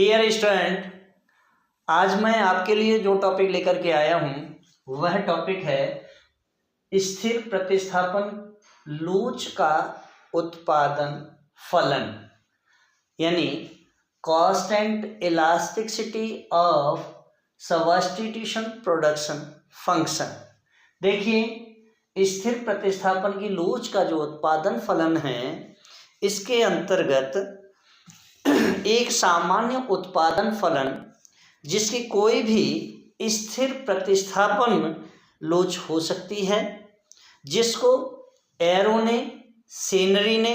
Dear student, आज मैं आपके लिए जो टॉपिक लेकर के आया हूँ वह टॉपिक है स्थिर प्रतिस्थापन लोच का उत्पादन फलन, यानी constant elasticity of substitution production function. देखिए, स्थिर प्रतिस्थापन की लोच का जो उत्पादन फलन है, इसके अंतर्गत एक सामान्य उत्पादन फलन जिसकी कोई भी स्थिर प्रतिस्थापन लोच हो सकती है, जिसको एरो ने, सेनरी ने,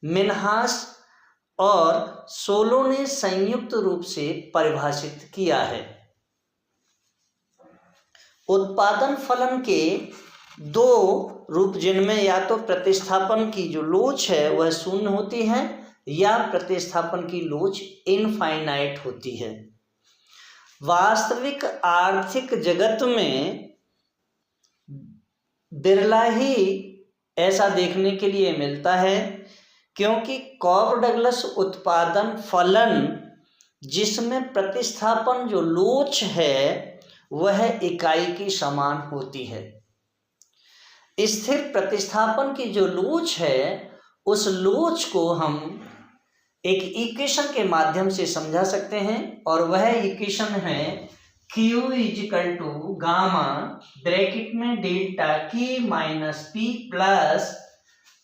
मिन्हास और सोलो ने संयुक्त रूप से परिभाषित किया है। उत्पादन फलन के दो रूप, जिनमें या तो प्रतिस्थापन की जो लोच है वह शून्य होती है या प्रतिस्थापन की लोच इनफाइनाइट होती है। वास्तविक आर्थिक जगत में बिरला ही ऐसा देखने के लिए मिलता है, क्योंकि कॉव-डगलस उत्पादन फलन जिसमें प्रतिस्थापन जो लोच है वह इकाई की समान होती है। स्थिर प्रतिस्थापन की जो लोच है, उस लोच को हम एक इक्वेशन के माध्यम से समझा सकते हैं, और वह इक्वेशन है Q equal to gamma bracket में delta K minus P plus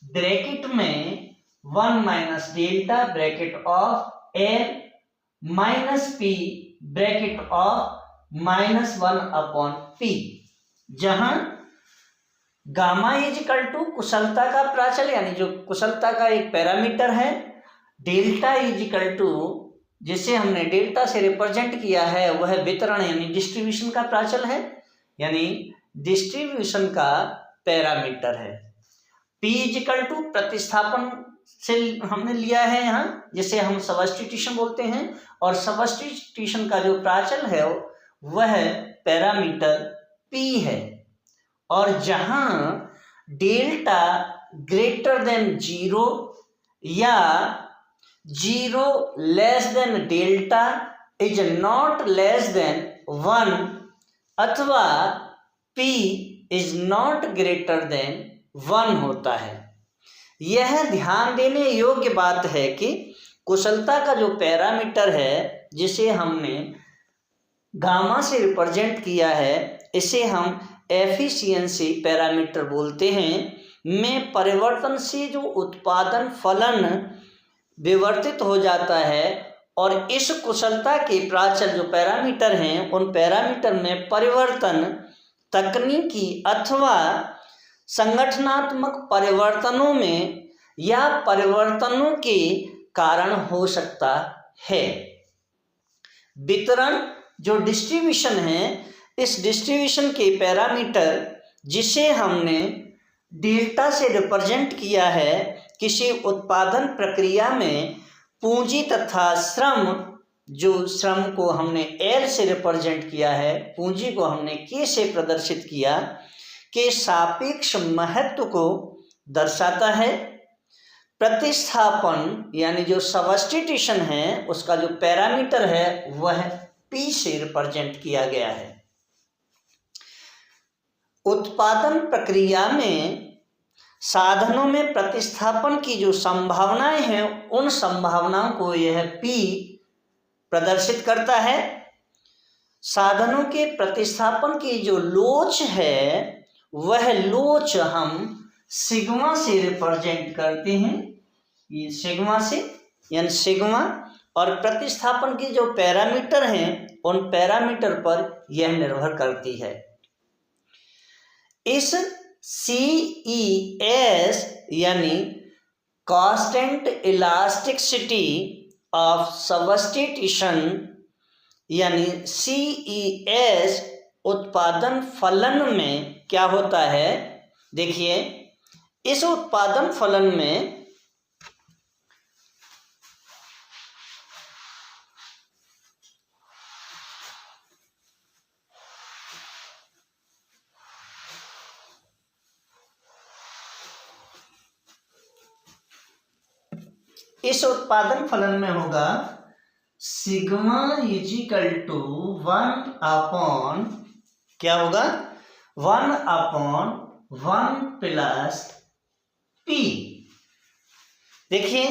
bracket में 1 minus delta bracket of L minus P bracket of -1 upon P, जहां गामा इजिकल टू कुशलता का प्राचल, यानी जो कुशलता का एक पैरामीटर है, डेल्टा इजिकल टू जिसे हमने डेल्टा से रिप्रेजेंट किया है वह वितरण यानी डिस्ट्रीब्यूशन का प्राचल है, यानी डिस्ट्रीब्यूशन का पैरामीटर है। P इजिकल टू प्रतिस्थापन से हमने लिया है यहाँ, जिसे हम सब्स्टिट्यूशन बोलते हैं, और सब्स्टिट्यूशन का जो प्राचल है वह पैरामीटर P है। और जहां डेल्टा ग्रेटर देन 0 या 0 less than delta is not less than 1 अथवा P is not greater than 1 होता है। यह ध्यान देने योग्य बात है कि कुशलता का जो पैरामीटर है, जिसे हमने गामा से रिप्रेजेंट किया है, इसे हम एफिशिएंसी पैरामीटर बोलते हैं, में परिवर्तन से जो उत्पादन फलन विवर्तित हो जाता है, और इस कुशलता के प्राचल जो पैरामीटर हैं, उन पैरामीटर में परिवर्तन तकनीकी अथवा संगठनात्मक परिवर्तनों में या परिवर्तनों के कारण हो सकता है। वितरण जो डिस्ट्रीब्यूशन है, इस डिस्ट्रीब्यूशन के पैरामीटर जिसे हमने डेल्टा से रिप्रेजेंट किया है, किसी उत्पादन प्रक्रिया में पूंजी तथा श्रम, जो श्रम को हमने L से रिप्रेजेंट किया है, पूंजी को हमने K से प्रदर्शित किया, के सापेक्ष महत्व को दर्शाता है। प्रतिस्थापन यानी जो सब्स्टिट्यूशन है, उसका जो पैरामीटर है वह P से रिप्रेजेंट किया गया है। उत्पादन प्रक्रिया में साधनों में प्रतिस्थापन की जो संभावनाएं हैं, उन संभावनाओं को यह P प्रदर्शित करता है। साधनों के प्रतिस्थापन की जो लोच है, वह लोच हम सिग्मा से रिप्रेजेंट करते हैं, ये सिग्मा से, यानी सिग्मा, और प्रतिस्थापन की जो पैरामीटर हैं, उन पैरामीटर पर यह निर्भर करती है। इस CES यानी कांस्टेंट इलास्टिसिटी ऑफ सब्स्टिट्यूशन यानी CES उत्पादन फलन में क्या होता है? देखिए, इस उत्पादन फलन में होगा sigma is equal to 1 upon क्या होगा 1 अपॉन 1 प्लस पी। देखिए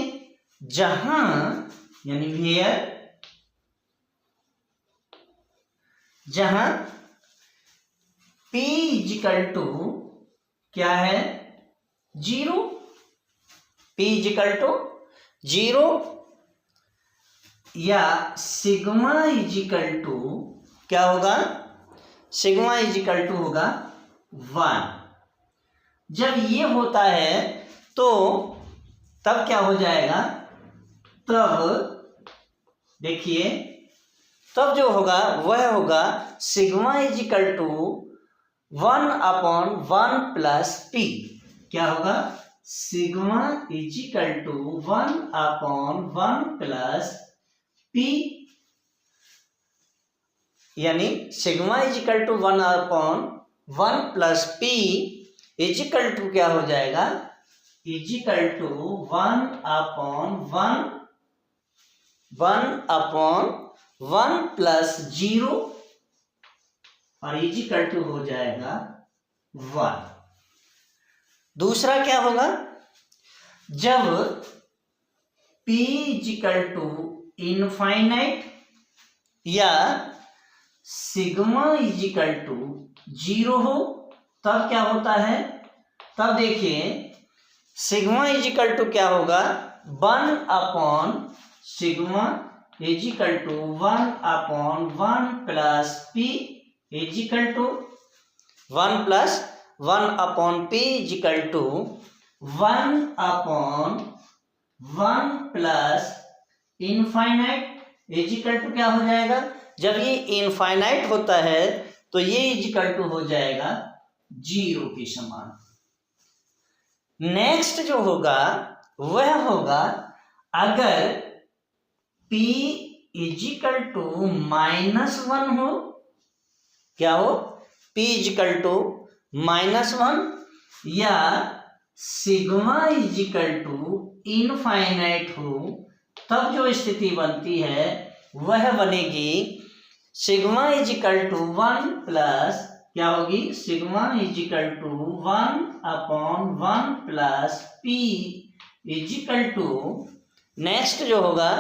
जहां यानी वेयर जहां P इजिकल टू क्या है 0, P इजिकल टू 0 या सिग्मा इजिकल टू क्या होगा सिग्मा इजिकल टू होगा 1। जब ये होता है तो तब क्या हो जाएगा, तब देखिए तब जो होगा वह होगा sigma equal to 1 upon 1 plus P. क्या होगा sigma equal to 1 upon 1 plus P, यानी sigma equal to 1 upon 1 plus P equal to क्या हो जाएगा इजिकल टू 1 अपॉन 1 प्लस 0 और इजिकल टू हो जाएगा 1। दूसरा क्या होगा, जब P इजिकल टू इनफाइनाइट या सिग्मा इजिकल टू 0 हो तब क्या होता है, तब देखिए सिग्मा इजिकल टू क्या होगा 1 upon sigma equal to 1 upon 1 plus P equal to 1 plus 1 upon P equal to 1 upon 1 plus infinite equal to क्या हो जाएगा, जब ये इनफाइनाइट होता है तो ये इजिकल टू हो जाएगा 0 के समान। नेक्स्ट जो होगा वह होगा अगर P इजिकल टू -1 हो, क्या हो P इजिकल टू -1 या सिग्मा इजिकल टू इनफाइनाइट हो, तब जो स्थिति बनती है वह बनेगी सिग्मा इजिकल टू 1 प्लस क्या होगी sigma equal to 1 upon 1 plus P equal to next जो होगा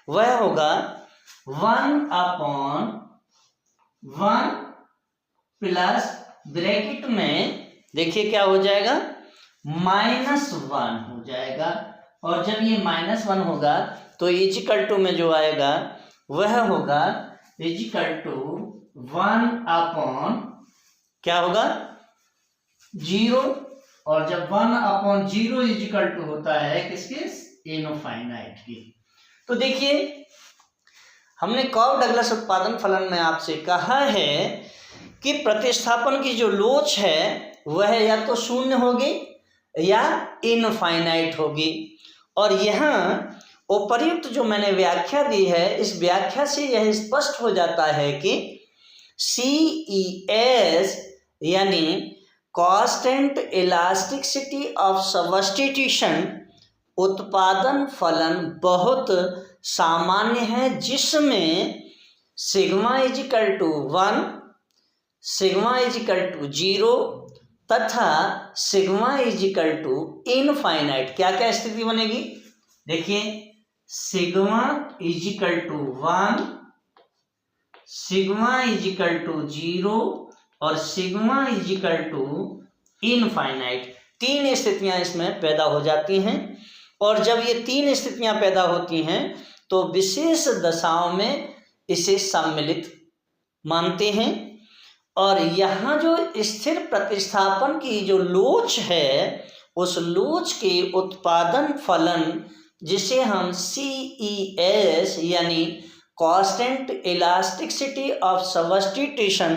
वह होगा 1 अपॉन 1 प्लस ब्रैकेट में देखिए क्या हो जाएगा -1 हो जाएगा। और जब ये -1 होगा तो इजिकल टू में जो आएगा वह होगा इजिकल टू 1 अपॉन क्या होगा 0। और जब 1 अपॉन 0 इजिकल टू होता है किसके इनफाइनाइट के। तो देखिए हमने कॉव डगलस उत्पादन फलन में आपसे कहा है कि प्रतिस्थापन की जो लोच है वह या तो शून्य होगी या इनफाइनाइट होगी। और यहाँ उपर्युक्त जो मैंने व्याख्या दी है इस व्याख्या से यह स्पष्ट हो जाता है कि CES यानी कांस्टेंट इलास्टिसिटी ऑफ सब्स्टिट्यूशन उत्पादन फलन बहुत सामान्य है, जिसमें sigma equal to 1, sigma equal to 0 तथा सिग्मा इजिकल टू इनफाइनाइट क्या क्या स्थिति बनेगी। देखिए sigma equal to 1, sigma equal to 0 और सिग्मा इजिकल टू इनफाइनाइट, 3 स्थितियां इसमें पैदा हो जाती हैं। और जब ये 3 स्थितियां पैदा होती हैं तो विशेष दशाओं में इसे सम्मिलित मानते हैं। और यहाँ जो स्थिर प्रतिस्थापन की जो लोच है उस लोच के उत्पादन फलन जिसे हम CES यानी constant elasticity of substitution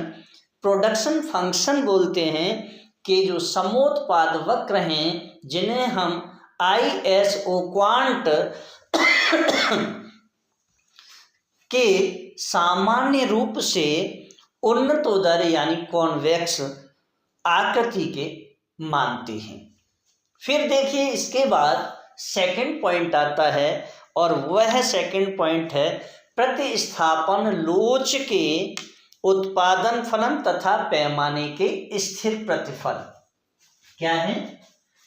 production function बोलते हैं, कि जो समोत्पाद वक्र हैं जिन्हें हम ISO क्वांट के सामान्य रूप से उन्नतोदर यानी कॉन्वेक्स आकृति के मानते हैं। फिर देखिए इसके बाद सेकंड पॉइंट आता है और वह सेकंड पॉइंट है प्रतिस्थापन लोच के उत्पादन फलन तथा पैमाने के स्थिर प्रतिफल क्या है?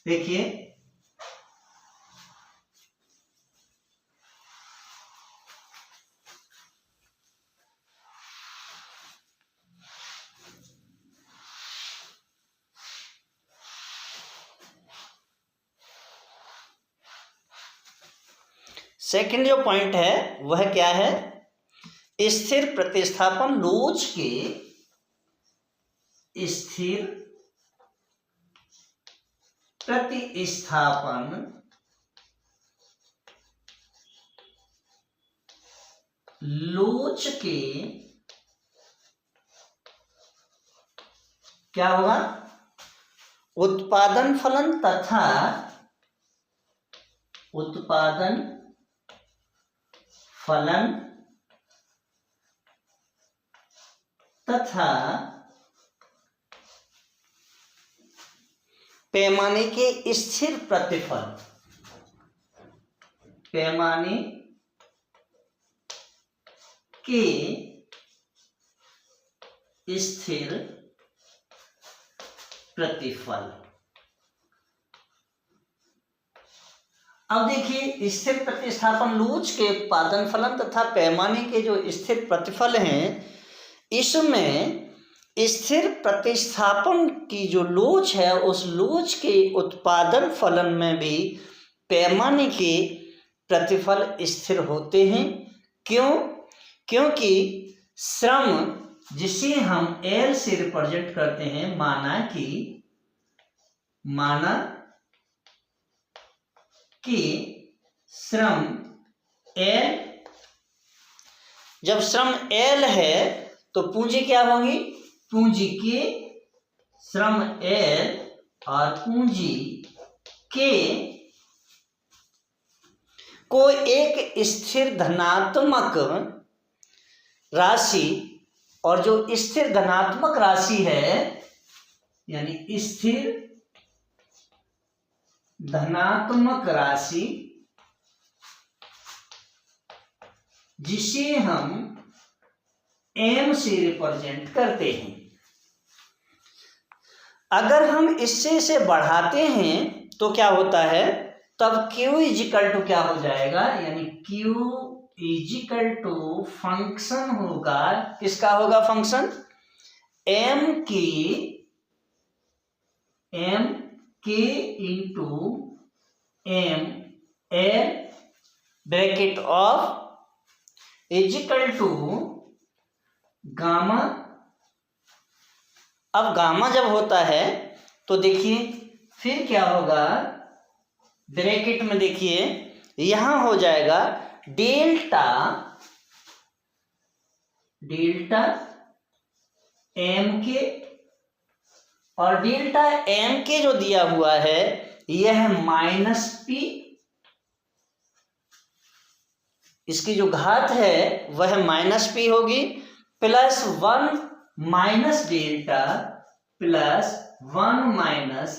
देखिए, सेकंड जो पॉइंट है वह क्या है? स्थिर प्रतिस्थापन लोच के स्थिर प्रतिस्थापन लोच के क्या होगा? उत्पादन फलन तथा उत्पादन फलन तथा पैमाने के स्थिर प्रतिफल, पैमाने के स्थिर प्रतिफल। अब देखिए, स्थिर प्रतिस्थापन लोच के उत्पादन फलन तथा पैमाने के जो स्थिर प्रतिफल हैं, इसमें स्थिर प्रतिस्थापन की जो लोच है उस लोच के उत्पादन फलन में भी पैमाने के प्रतिफल स्थिर होते हैं। क्यों? क्योंकि श्रम जिसे हम L से रिप्रेजेंट करते हैं, माना कि श्रम L, जब श्रम L है तो पूंजी क्या होगी? पूंजी के श्रम L और पूंजी के को एक स्थिर धनात्मक राशि, और जो स्थिर धनात्मक राशि है यानी स्थिर धनात्मक राशि जिसे हम M से रिप्रेजेंट करते हैं, अगर हम इससे इसे बढ़ाते हैं तो क्या होता है? तब Q इजिकल टू क्या हो जाएगा? यानी Q इजिकल टू फंक्शन होगा, किसका होगा फंक्शन? M के into M L bracket of equal to gamma. अब गामा जब होता है तो देखिए फिर क्या होगा? ब्रैकेट में देखिए यहां हो जाएगा डेल्टा M के, और डेल्टा M के जो दिया हुआ है यह माइनस P, इसकी जो घात है वह माइनस P होगी, plus 1 minus delta plus 1 minus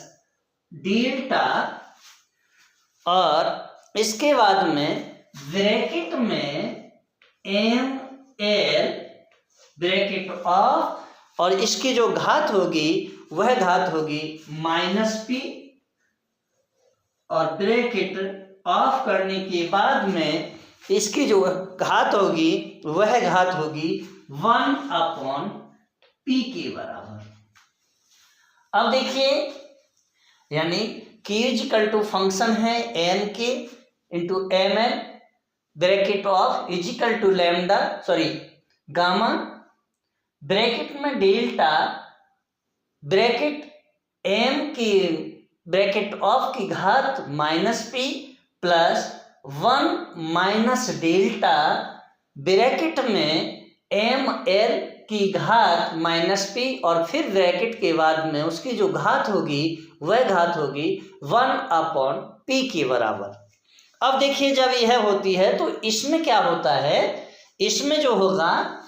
delta, और इसके बाद में ब्रैकेट में ML ब्रैकेट ऑफ, और इसकी जो घात होगी वह घात होगी माइनस P, और ब्रैकेट ऑफ करने के बाद में इसकी जो घात होगी वह घात होगी 1/P के बराबर। अब देखिए, यानी Q इजिकल टू फंक्शन है N के into ML bracket of equal to lambda gamma, bracket में डेल्टा, ब्रैकेट M की ब्रैकेट ऑफ की घात minus P plus 1 minus delta, bracket में ML की घात माइनस P, और फिर ब्रैकेट के बाद में उसकी जो घात होगी वह घात होगी 1/P के बराबर। अब देखिए, जब यह होती है तो इसमें क्या होता है? इसमें जो होगा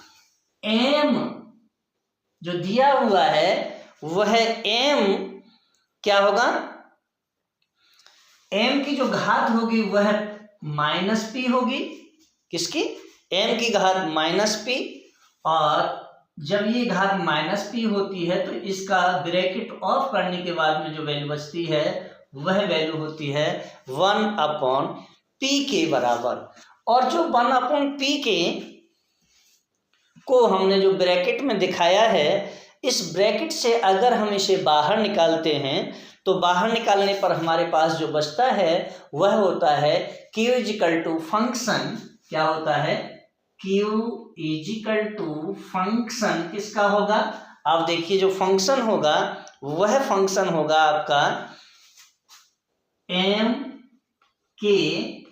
M जो दिया हुआ है वह M क्या होगा? M की जो घात होगी वह माइनस P होगी, किसकी? m की घात माइनस पी, और जब ये घात माइनस पी होती है तो इसका ब्रैकेट ऑफ करने के बाद में जो वैल्यू बचती है वह वैल्यू होती है 1/p के बराबर। और जो 1/p के को हमने जो ब्रैकेट में दिखाया है, इस ब्रैकेट से अगर हम इसे बाहर निकालते हैं तो बाहर निकालने पर हमारे पास जो बचता है वह होता है q इजिकल टू फंक्शन, क्या होता है q इजिकल टू फंक्शन किसका होगा, आप देखिए जो फंक्शन होगा वह फंक्शन होगा आपका m k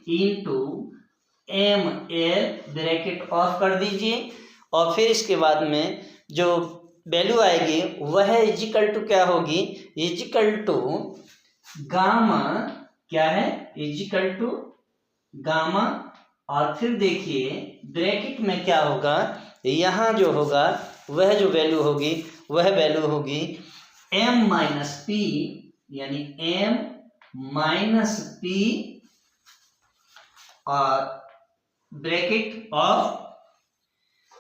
into M L, bracket of कर दीजिए, और फिर इसके बाद में जो वैल्यू आएगी वह इजिकल टू क्या होगी, इजिकल टू गामा, क्या है इजिकल टू गामा, और फिर देखिए ब्रैकेट में क्या होगा, यहाँ जो होगा वह जो वैल्यू होगी वह वैल्यू होगी m माइनस पी, यानी m माइनस पी और ब्रैकेट ऑफ,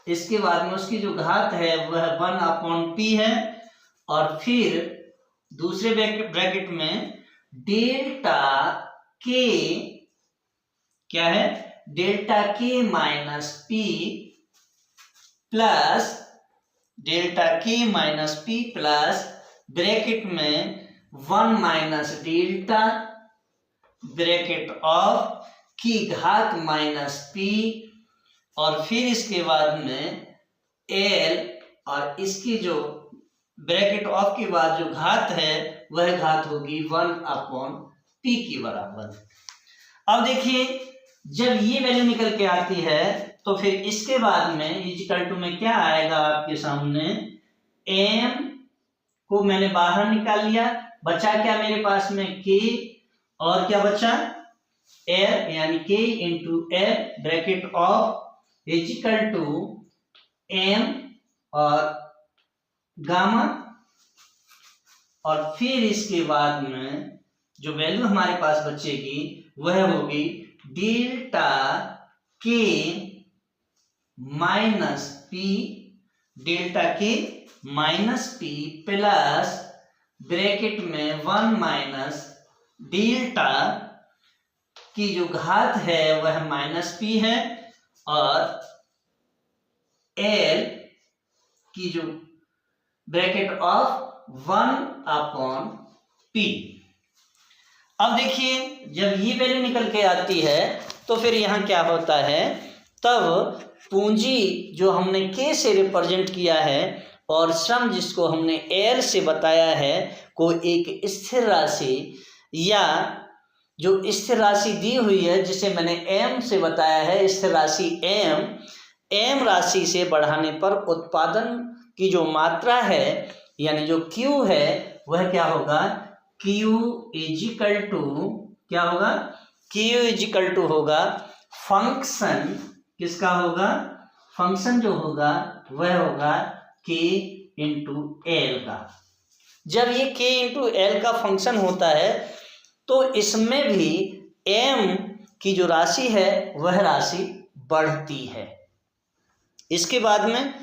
इसके बाद में उसकी जो घात है वह 1/p है, और फिर दूसरे ब्रैकेट में डेल्टा k, क्या है delta k minus P plus delta k minus P plus bracket में 1 माइनस डेल्टा ब्रैकेट ऑफ की घात माइनस पी, और फिर इसके बाद में l, और इसकी जो ब्रैकेट ऑफ के बाद जो घात है वह घात होगी 1/p के बराबर। अब देखिए जब ये वैल्यू निकल के आती है तो फिर इसके बाद में इजिकल टू में क्या आएगा आपके सामने, m को मैंने बाहर निकाल लिया, बचा क्या मेरे पास में k, और क्या बचा l, यानी k into l bracket of equal to m और गामा, और फिर इसके बाद में जो वैल्यू हमारे पास बचेगी वह होगी delta k minus P, delta k minus P plus bracket में 1 माइनस डेल्टा की जो घात है वह माइनस पी है, और l की जो ब्रैकेट ऑफ 1/p। अब देखिए जब ये वैल्यू निकल के आती है तो फिर यहाँ क्या होता है, तब पूंजी जो हमने k से रिप्रेजेंट किया है और श्रम जिसको हमने l से बताया है को एक स्थिर राशि या जो स्थिर राशि दी हुई है जिसे मैंने m से बताया है, स्थिर राशि m राशि से बढ़ाने पर उत्पादन की जो मात्रा है यानी जो q है वह क्या होगा, q इजिकल टू क्या होगा, q इजिकल टू होगा फंक्शन, किसका होगा, फंक्शन जो होगा वह होगा k इंटू एल का। जब ये k इंटू एल का फंक्शन होता है तो इसमें भी m की जो राशि है वह राशि बढ़ती है। इसके बाद में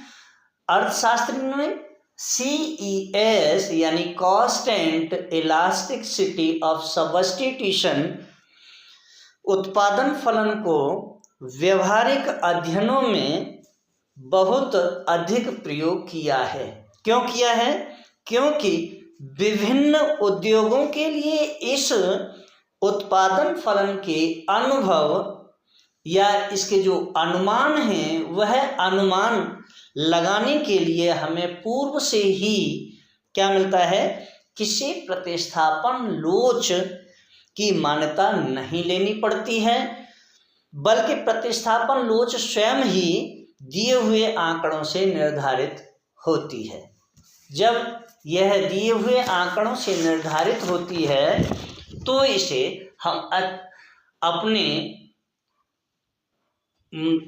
अर्थशास्त्र में CES यानी कांस्टेंट इलास्टिसिटी ऑफ सब्स्टिट्यूशन उत्पादन फलन को व्यवहारिक अध्ययनों में बहुत अधिक प्रयोग किया है। क्यों किया है, क्योंकि विभिन्न उद्योगों के लिए इस उत्पादन फलन के अनुभव या इसके जो अनुमान हैं वह अनुमान लगाने के लिए हमें पूर्व से ही क्या मिलता है, किसी प्रतिस्थापन लोच की मान्यता नहीं लेनी पड़ती है, बल्कि प्रतिस्थापन लोच स्वयं ही दिए हुए आंकड़ों से निर्धारित होती है। जब यह दिए हुए आंकड़ों से निर्धारित होती है तो इसे हम अपने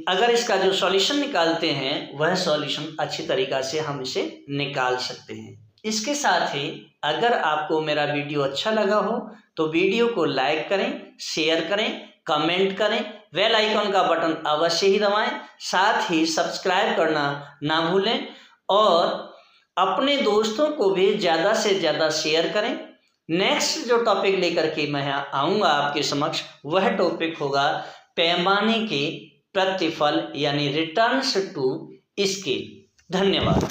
अगर इसका जो सॉल्यूशन निकालते हैं वह सॉल्यूशन अच्छी तरीक़ा से हम इसे निकाल सकते हैं। इसके साथ ही अगर आपको मेरा वीडियो अच्छा लगा हो तो वीडियो को लाइक करें, शेयर करें, कमेंट करें, बेल आइकन का बटन अवश्य ही दबाएं, साथ ही सब्सक्राइब करना ना भूलें और अपने दोस्तों को भी ज़्यादा से ज़्यादा शेयर करें। नेक्स्ट जो टॉपिक लेकर के मैं आऊँगा आपके समक्ष, वह टॉपिक होगा पैमाने के प्रतिफल यानी रिटर्न्स टू स्केल। धन्यवाद।